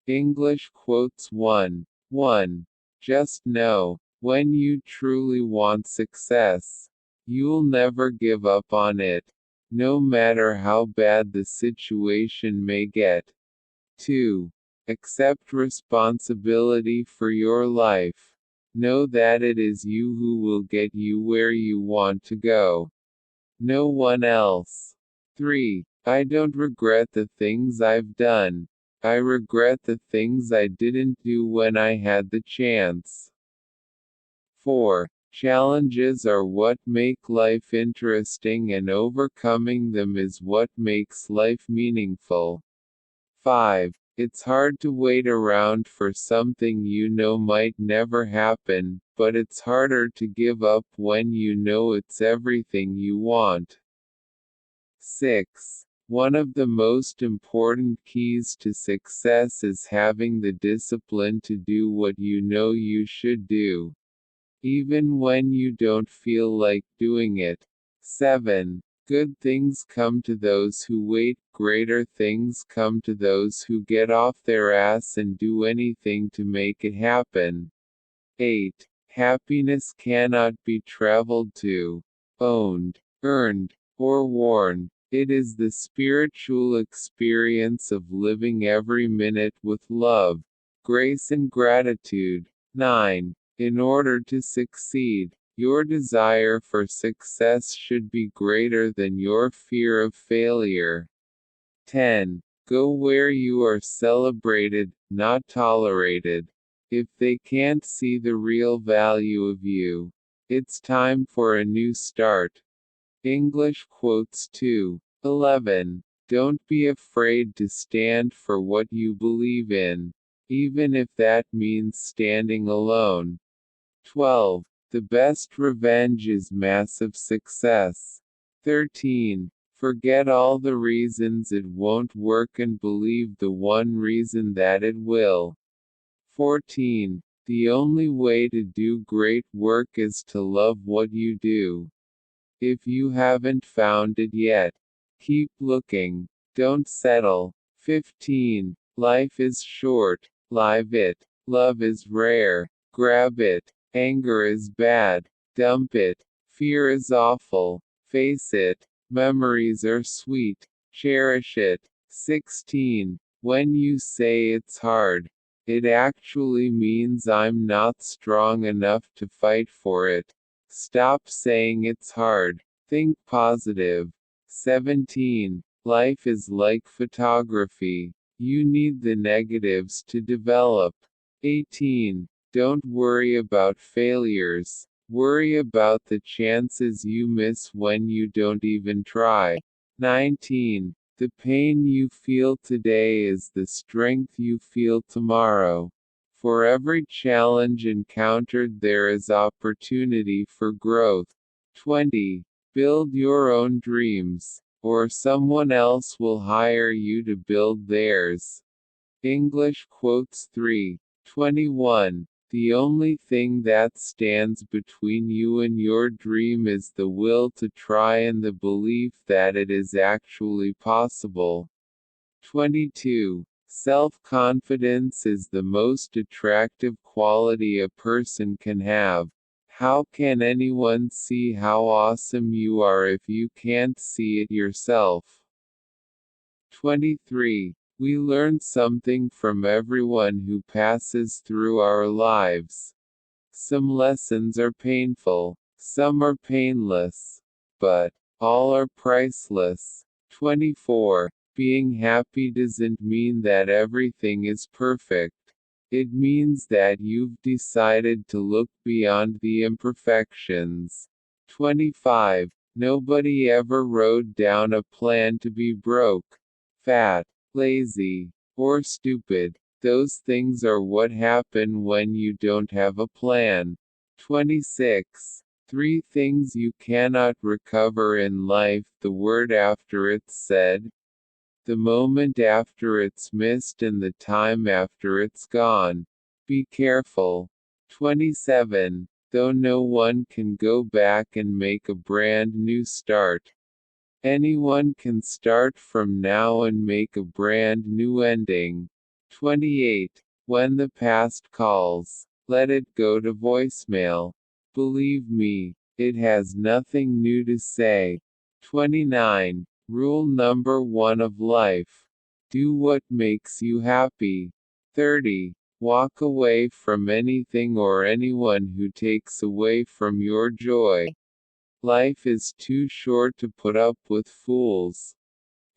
English quotes 1. 1. Just know, when you truly want success, you'll never give up on it, no matter how bad the situation may get. 2. Accept responsibility for your life. Know that it is you who will get you where you want to go. No one else. 3. I don't regret the things I've done. I regret the things I didn't do when I had the chance. 4. Challenges are what make life interesting, and overcoming them is what makes life meaningful. 5. It's hard to wait around for something you know might never happen, but it's harder to give up when you know it's everything you want. 6. One of the most important keys to success is having the discipline to do what you know you should do, even when you don't feel like doing it. 7. Good things come to those who wait, greater things come to those who get off their ass and do anything to make it happen. 8. Happiness cannot be traveled to, owned, earned, or worn. It is the spiritual experience of living every minute with love, grace, and gratitude. 9. In order to succeed, your desire for success should be greater than your fear of failure. 10. Go where you are celebrated, not tolerated. If they can't see the real value of you, it's time for a new start. English quotes 2. 11. Don't be afraid to stand for what you believe in, even if that means standing alone. 12. The best revenge is massive success. 13. Forget all the reasons it won't work and believe the one reason that it will. 14. The only way to do great work is to love what you do. If you haven't found it yet, keep looking. Don't settle. 15. Life is short. Live it. Love is rare. Grab it. Anger is bad. Dump it. Fear is awful. Face it. Memories are sweet. Cherish it. 16. When you say it's hard, it actually means I'm not strong enough to fight for it. Stop saying it's hard. Think positive. 17. Life is like photography. You need the negatives to develop. 18. Don't worry about failures. Worry about the chances you miss when you don't even try. 19. The pain you feel today is the strength you feel tomorrow. For every challenge encountered, there is opportunity for growth. 20. Build your own dreams, or someone else will hire you to build theirs. English quotes 3. 21. The only thing that stands between you and your dream is the will to try and the belief that it is actually possible. 22. Self-confidence is the most attractive quality a person can have. How can anyone see how awesome you are if you can't see it yourself? 23. We learn something from everyone who passes through our lives. Some lessons are painful, some are painless, but all are priceless. 24. Being happy doesn't mean that everything is perfect. It means that you've decided to look beyond the imperfections. 25. Nobody ever wrote down a plan to be broke, fat, lazy, or stupid. Those things are what happen when you don't have a plan. 26. 3 things you cannot recover in life: the word after it's said, the moment after it's missed, and the time after it's gone. Be careful. 27. Though no one can go back and make a brand new start, anyone can start from now and make a brand new ending. 28. When the past calls, let it go to voicemail. Believe me, it has nothing new to say. 29. Rule number 1 of life. Do what makes you happy. 30. Walk away from anything or anyone who takes away from your joy. Life is too short to put up with fools.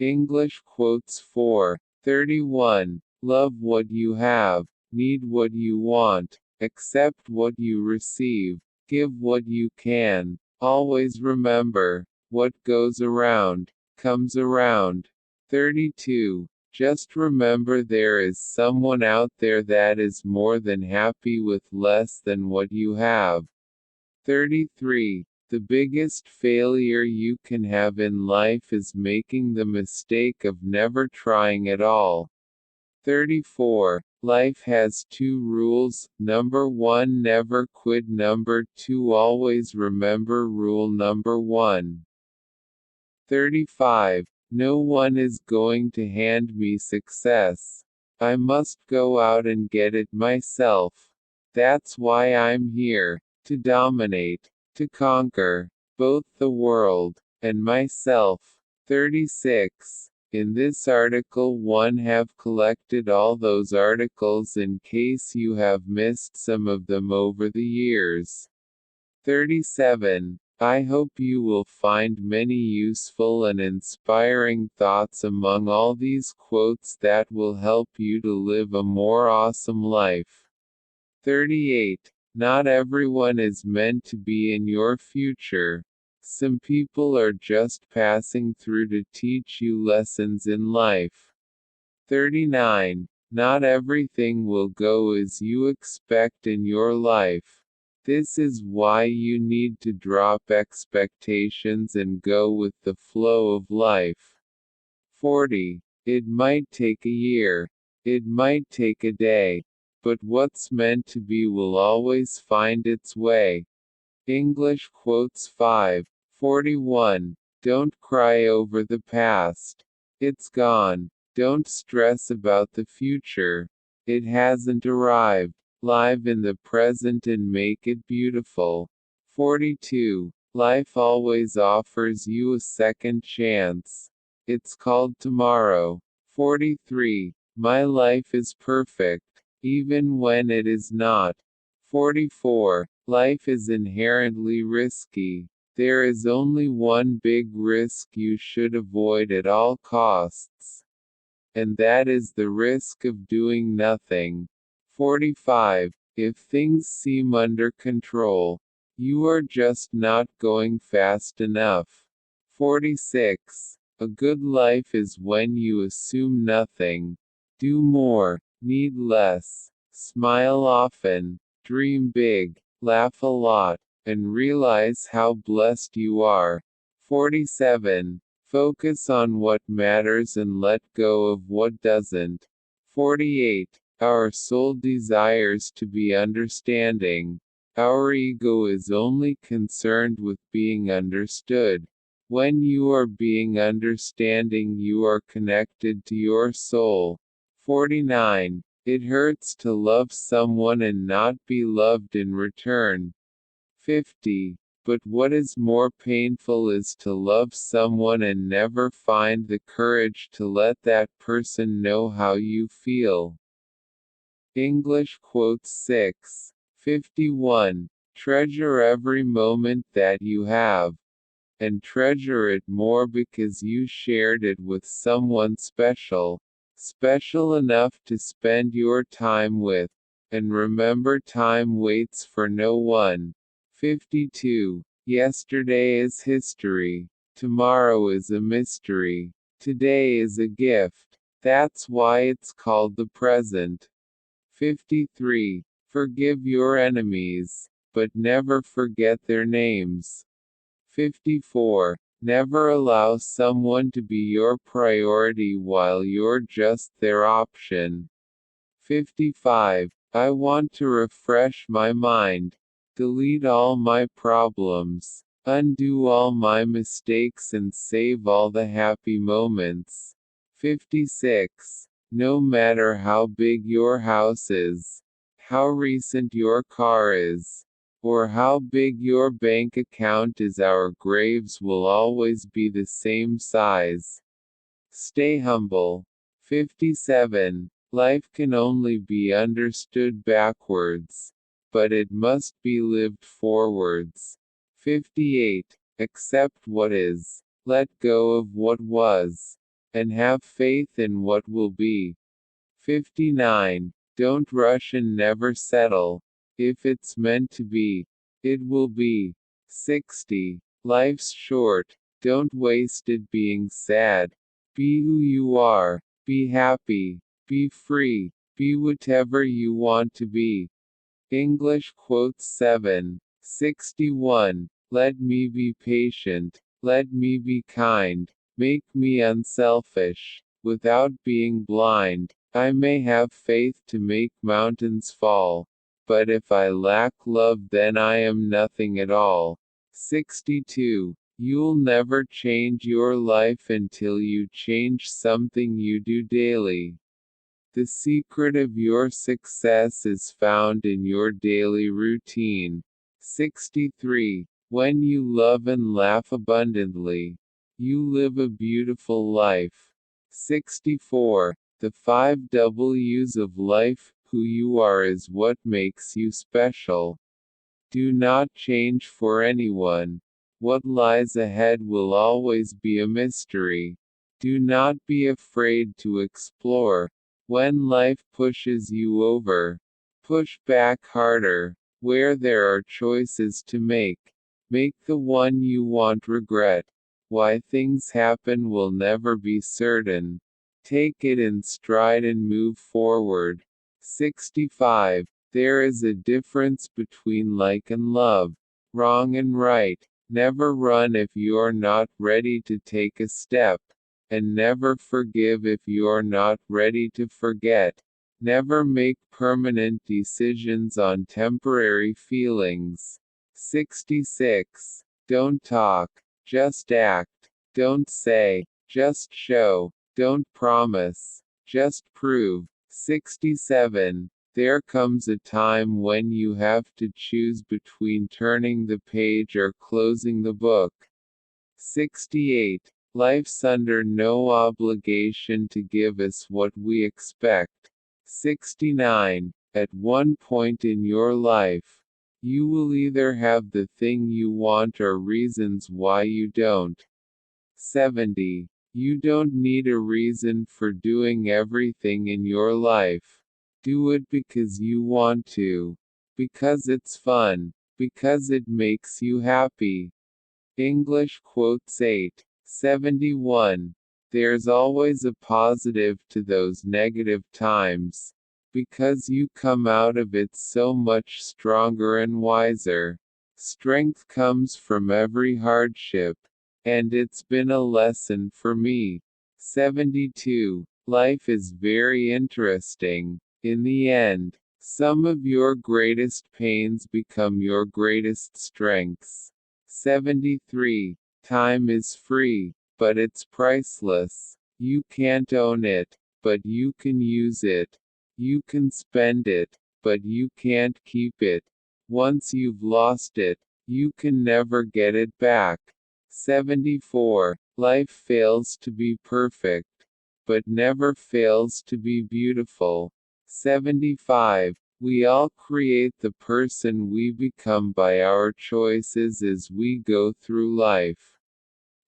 English quotes 4. 31. Love what you have, need what you want, accept what you receive, give what you can. Always remember, what goes around, comes around. 32. Just remember there is someone out there that is more than happy with less than what you have. 33. The biggest failure you can have in life is making the mistake of never trying at all. 34. Life has 2 rules. Number 1, never quit. Number 2, always remember rule number 1. 35. No one is going to hand me success. I must go out and get it myself. That's why I'm here, to dominate, to conquer, both the world, and myself. 36. In this article one have collected all those articles in case you have missed some of them over the years. 37. I hope you will find many useful and inspiring thoughts among all these quotes that will help you to live a more awesome life. 38. Not everyone is meant to be in your future. Some people are just passing through to teach you lessons in life. 39. Not everything will go as you expect in your life. This is why you need to drop expectations and go with the flow of life. 40. It might take a year. It might take a day. But what's meant to be will always find its way. English quotes 5. 41. Don't cry over the past. It's gone. Don't stress about the future. It hasn't arrived. Live in the present and make it beautiful. 42. Life always offers you a second chance. It's called tomorrow. 43. My life is perfect, even when it is not. 44. Life is inherently risky. There is only one big risk you should avoid at all costs. And that is the risk of doing nothing. 45. If things seem under control, you are just not going fast enough. 46. A good life is when you assume nothing, do more, need less, smile often, dream big, laugh a lot, and realize how blessed you are. 47. Focus on what matters and let go of what doesn't. 48. Our soul desires to be understanding. Our ego is only concerned with being understood. When you are being understanding, you are connected to your soul. 49. It hurts to love someone and not be loved in return. 50. But what is more painful is to love someone and never find the courage to let that person know how you feel. English quotes 6. 51. Treasure every moment that you have. And treasure it more because you shared it with someone special. Special enough to spend your time with. And remember, time waits for no one. 52. Yesterday is history. Tomorrow is a mystery. Today is a gift. That's why it's called the present. 53. Forgive your enemies, but never forget their names. 54. Never allow someone to be your priority while you're just their option. 55. I want to refresh my mind. Delete all my problems. Undo all my mistakes and save all the happy moments. 56. No matter how big your house is, how recent your car is, or how big your bank account is, our graves will always be the same size. Stay humble. 57. Life can only be understood backwards, but it must be lived forwards. 58. Accept what is, let go of what was, and have faith in what will be. 59. Don't rush and never settle. If it's meant to be, it will be. 60. Life's short, don't waste it being sad. Be who you are, be happy, be free, be whatever you want to be. English quotes 7. 61. Let me be patient, let me be kind, make me unselfish, without being blind. I may have faith to make mountains fall, but if I lack love, then I am nothing at all. 62. You'll never change your life until you change something you do daily. The secret of your success is found in your daily routine. 63. When you love and laugh abundantly, you live a beautiful life. 64. The 5 W's of life. Who you are is what makes you special. Do not change for anyone. What lies ahead will always be a mystery. Do not be afraid to explore. When life pushes you over, push back harder. Where there are choices to make the one you want regret. Why things happen will never be certain. Take it in stride and move forward. 65. There is a difference between like and love, wrong and right. Never run if you're not ready to take a step, and never forgive if you're not ready to forget. Never make permanent decisions on temporary feelings. 66. Don't talk, just act. Don't say, just show. Don't promise, just prove. 67. There comes a time when you have to choose between turning the page or closing the book. 68. Life's under no obligation to give us what we expect. 69. At one point in your life, you will either have the thing you want or reasons why you don't. 70. You don't need a reason for doing everything in your life. Do it because you want to. Because it's fun. Because it makes you happy. English quotes 8. 71. There's always a positive to those negative times, because you come out of it so much stronger and wiser. Strength comes from every hardship, and it's been a lesson for me. 72. Life is very interesting. In the end, some of your greatest pains become your greatest strengths. 73. Time is free, but it's priceless. You can't own it, but you can use it. You can spend it, but you can't keep it. Once you've lost it, you can never get it back. 74. Life fails to be perfect, but never fails to be beautiful. 75. We all create the person we become by our choices as we go through life.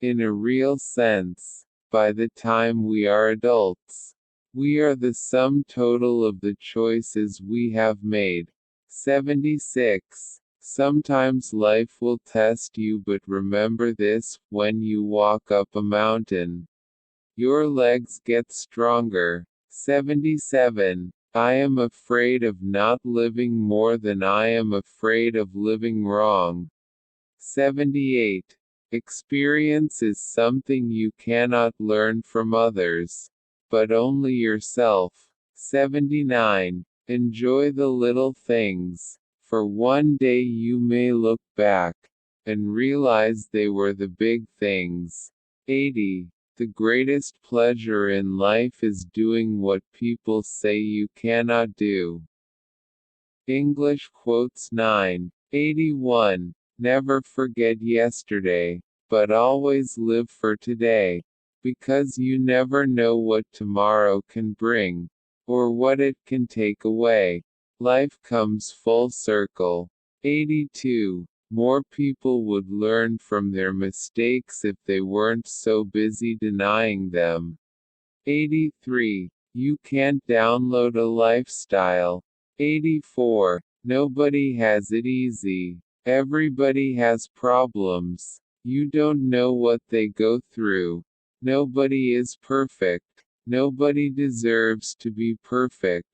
In a real sense, by the time we are adults, we are the sum total of the choices we have made. 76. Sometimes life will test you, but remember this: when you walk up a mountain, your legs get stronger. 77. I am afraid of not living more than I am afraid of living wrong. 78. Experience is something you cannot learn from others, but only yourself. 79. Enjoy the little things, for one day you may look back and realize they were the big things. 80. The greatest pleasure in life is doing what people say you cannot do. English quotes 981. Never forget yesterday, but always live for today, because you never know what tomorrow can bring, or what it can take away. Life comes full circle. 82. More people would learn from their mistakes if they weren't so busy denying them. 83. You can't download a lifestyle. 84. Nobody has it easy. Everybody has problems. You don't know what they go through. Nobody is perfect. Nobody deserves to be perfect.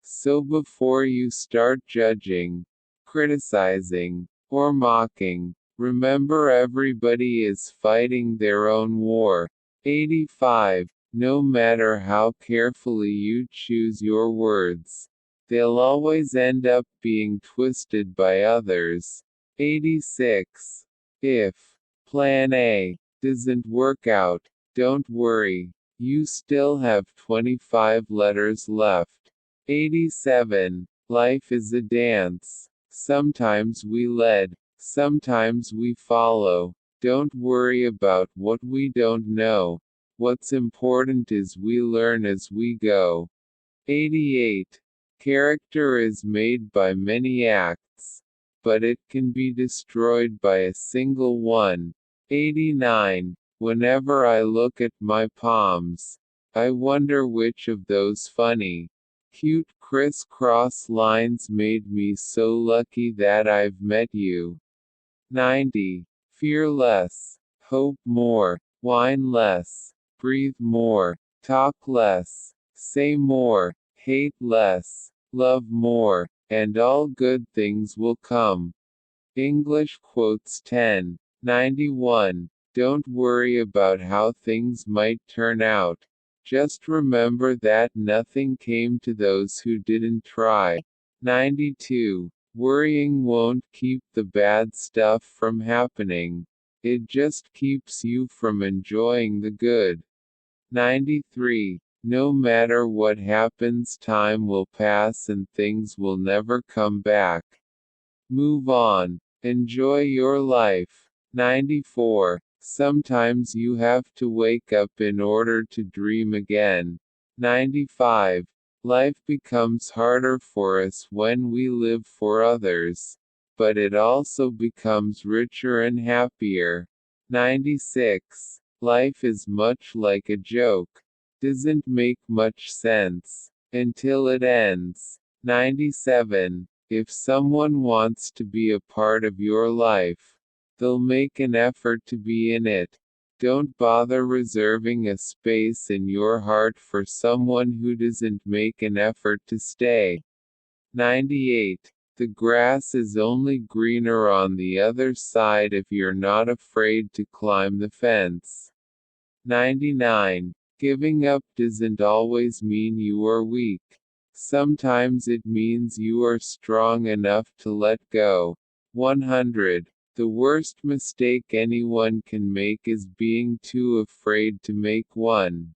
So before you start judging, criticizing, or mocking, remember everybody is fighting their own war. 85. No matter how carefully you choose your words, they'll always end up being twisted by others. 86. If Plan A doesn't work out, don't worry, you still have 25 letters left. 87. Life is a dance. Sometimes we lead, sometimes we follow. Don't worry about what we don't know. What's important is we learn as we go. 88. Character is made by many acts, but it can be destroyed by a single one. 89. Whenever I look at my palms, I wonder which of those funny, cute criss-cross lines made me so lucky that I've met you. 90. Fear less, hope more, whine less, breathe more, talk less, say more, hate less, love more, and all good things will come. English quotes 10. 91. Don't worry about how things might turn out. Just remember that nothing came to those who didn't try. 92. Worrying won't keep the bad stuff from happening. It just keeps you from enjoying the good. 93. No matter what happens, time will pass and things will never come back. Move on. Enjoy your life. 94. Sometimes you have to wake up in order to dream again. 95. Life becomes harder for us when we live for others, but it also becomes richer and happier. 96. Life is much like a joke. Doesn't make much sense until it ends. 97. If someone wants to be a part of your life, they'll make an effort to be in it. Don't bother reserving a space in your heart for someone who doesn't make an effort to stay. 98. The grass is only greener on the other side if you're not afraid to climb the fence. 99. Giving up doesn't always mean you are weak. Sometimes it means you are strong enough to let go. 100. The worst mistake anyone can make is being too afraid to make one.